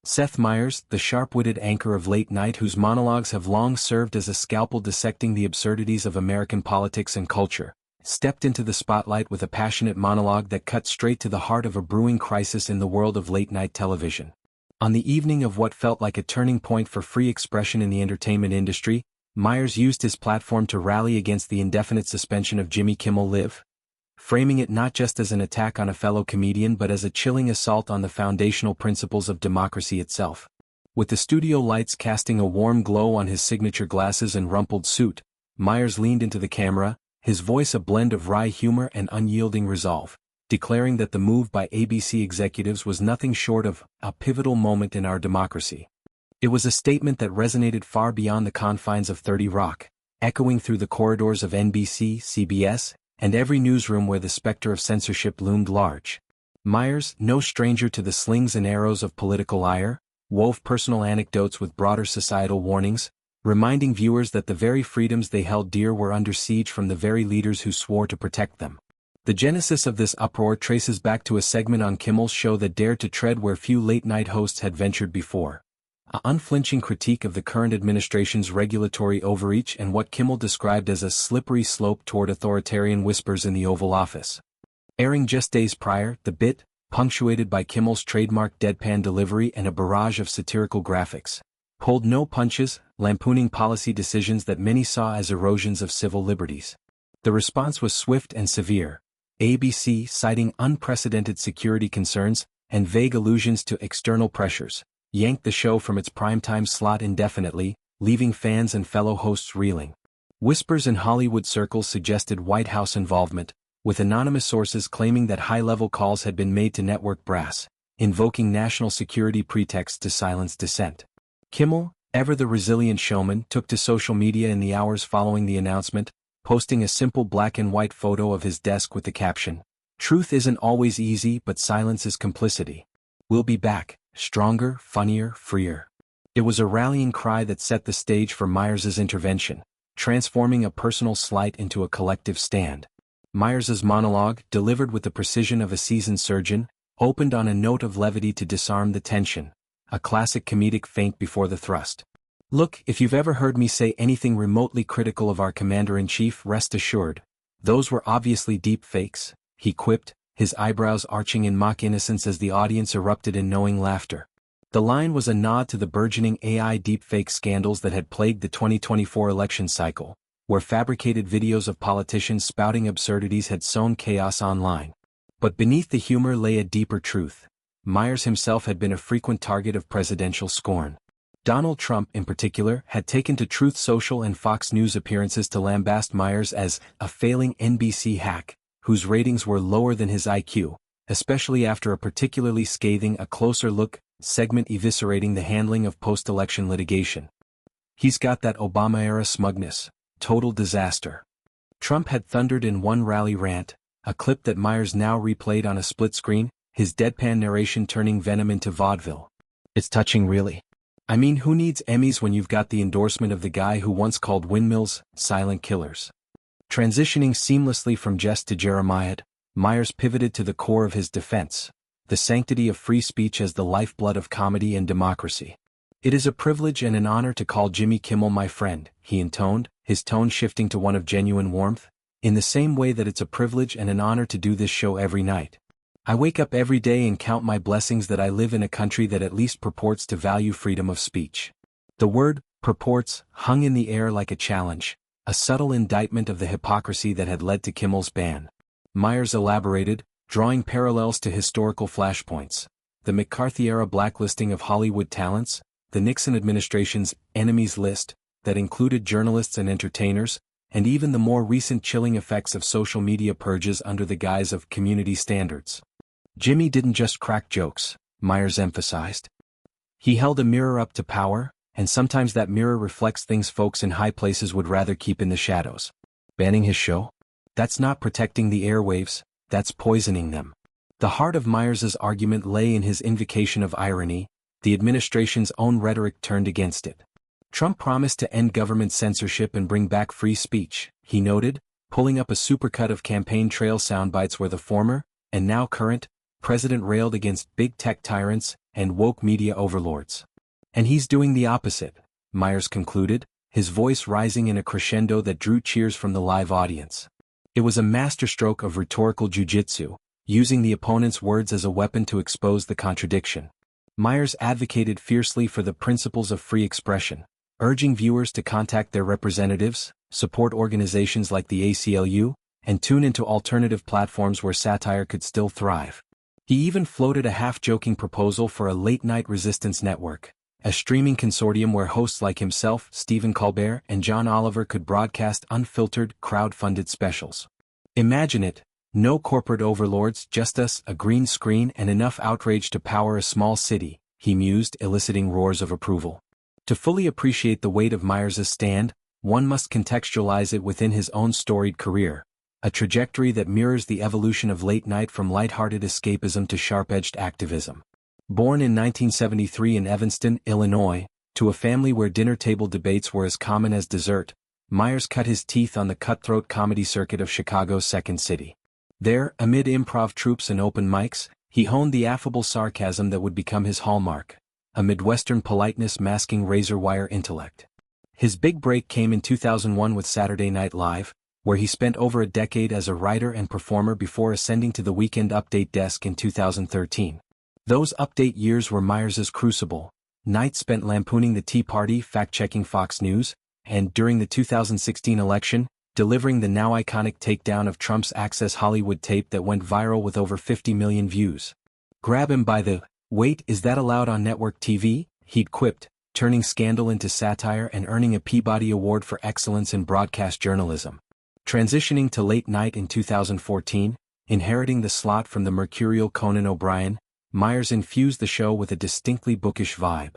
Seth Meyers, the sharp-witted anchor of late night whose monologues have long served as a scalpel dissecting the absurdities of American politics and culture, stepped into the spotlight with a passionate monologue that cut straight to the heart of a brewing crisis in the world of late-night television. On the evening of what felt like a turning point for free expression in the entertainment industry, Meyers used his platform to rally against the indefinite suspension of Jimmy Kimmel Live, framing it not just as an attack on a fellow comedian but as a chilling assault on the foundational principles of democracy itself. With the studio lights casting a warm glow on his signature glasses and rumpled suit, Meyers leaned into the camera, his voice a blend of wry humor and unyielding resolve, declaring that the move by ABC executives was nothing short of a pivotal moment in our democracy. It was a statement that resonated far beyond the confines of 30 Rock, echoing through the corridors of NBC, CBS, and every newsroom where the specter of censorship loomed large. Meyers, no stranger to the slings and arrows of political ire, wove personal anecdotes with broader societal warnings, reminding viewers that the very freedoms they held dear were under siege from the very leaders who swore to protect them. The genesis of this uproar traces back to a segment on Kimmel's show that dared to tread where few late-night hosts had ventured before. An unflinching critique of the current administration's regulatory overreach and what Kimmel described as a slippery slope toward authoritarian whispers in the Oval Office. Airing just days prior, the bit, punctuated by Kimmel's trademark deadpan delivery and a barrage of satirical graphics, pulled no punches, lampooning policy decisions that many saw as erosions of civil liberties. The response was swift and severe, ABC citing unprecedented security concerns and vague allusions to external pressures, yanked the show from its primetime slot indefinitely, leaving fans and fellow hosts reeling. Whispers in Hollywood circles suggested White House involvement, with anonymous sources claiming that high-level calls had been made to network brass, invoking national security pretexts to silence dissent. Kimmel, ever the resilient showman, took to social media in the hours following the announcement, posting a simple black-and-white photo of his desk with the caption, "Truth isn't always easy, but silence is complicity. We'll be back. Stronger, funnier, freer." It was a rallying cry that set the stage for Meyers' intervention, transforming a personal slight into a collective stand. Meyers' monologue, delivered with the precision of a seasoned surgeon, opened on a note of levity to disarm the tension, a classic comedic feint before the thrust. "Look, if you've ever heard me say anything remotely critical of our commander-in-chief, rest assured, those were obviously deep fakes," he quipped, his eyebrows arching in mock innocence as the audience erupted in knowing laughter. The line was a nod to the burgeoning AI deepfake scandals that had plagued the 2024 election cycle, where fabricated videos of politicians spouting absurdities had sown chaos online. But beneath the humor lay a deeper truth. Meyers himself had been a frequent target of presidential scorn. Donald Trump, in particular, had taken to Truth Social and Fox News appearances to lambast Meyers as a failing NBC hack, whose ratings were lower than his IQ, especially after a particularly scathing "A Closer Look" segment eviscerating the handling of post-election litigation. "He's got that Obama-era smugness. Total disaster." Trump had thundered in one rally rant, a clip that Meyers now replayed on a split screen, his deadpan narration turning venom into vaudeville. "It's touching, really. I mean, who needs Emmys when you've got the endorsement of the guy who once called windmills silent killers?" Transitioning seamlessly from jest to Jeremiah, Meyers pivoted to the core of his defense, the sanctity of free speech as the lifeblood of comedy and democracy. "It is a privilege and an honor to call Jimmy Kimmel my friend," he intoned, his tone shifting to one of genuine warmth, "in the same way that it's a privilege and an honor to do this show every night. I wake up every day and count my blessings that I live in a country that at least purports to value freedom of speech." The word, purports, hung in the air like a challenge, a subtle indictment of the hypocrisy that had led to Kimmel's ban. Meyers elaborated, drawing parallels to historical flashpoints: the McCarthy-era blacklisting of Hollywood talents, the Nixon administration's enemies list, that included journalists and entertainers, and even the more recent chilling effects of social media purges under the guise of community standards. Jimmy didn't just crack jokes, Meyers emphasized. He held a mirror up to power, and sometimes that mirror reflects things folks in high places would rather keep in the shadows. Banning his show? That's not protecting the airwaves, that's poisoning them. The heart of Meyers' argument lay in his invocation of irony, the administration's own rhetoric turned against it. Trump promised to end government censorship and bring back free speech, he noted, pulling up a supercut of campaign trail soundbites where the former, and now current, President railed against big tech tyrants and woke media overlords. And he's doing the opposite, Meyers concluded, his voice rising in a crescendo that drew cheers from the live audience. It was a masterstroke of rhetorical jujitsu, using the opponent's words as a weapon to expose the contradiction. Meyers advocated fiercely for the principles of free expression, urging viewers to contact their representatives, support organizations like the ACLU, and tune into alternative platforms where satire could still thrive. He even floated a half-joking proposal for a late-night resistance network, a streaming consortium where hosts like himself, Stephen Colbert, and John Oliver could broadcast unfiltered, crowd-funded specials. Imagine it, no corporate overlords, just us, a green screen, and enough outrage to power a small city, he mused, eliciting roars of approval. To fully appreciate the weight of Meyers' stand, one must contextualize it within his own storied career, a trajectory that mirrors the evolution of late night from lighthearted escapism to sharp-edged activism. Born in 1973 in Evanston, Illinois, to a family where dinner-table debates were as common as dessert, Meyers cut his teeth on the cutthroat comedy circuit of Chicago's Second City. There, amid improv troupes and open mics, he honed the affable sarcasm that would become his hallmark, a Midwestern politeness masking razor-wire intellect. His big break came in 2001 with Saturday Night Live, where he spent over a decade as a writer and performer before ascending to the Weekend Update desk in 2013. Those update years were Meyers' crucible, nights spent lampooning the Tea Party, fact-checking Fox News, and, during the 2016 election, delivering the now iconic takedown of Trump's Access Hollywood tape that went viral with over 50 million views. "Grab him by the, wait, is that allowed on network TV?" he'd quipped, turning scandal into satire and earning a Peabody Award for excellence in broadcast journalism. Transitioning to late night in 2014, inheriting the slot from the mercurial Conan O'Brien, Meyers infused the show with a distinctly bookish vibe.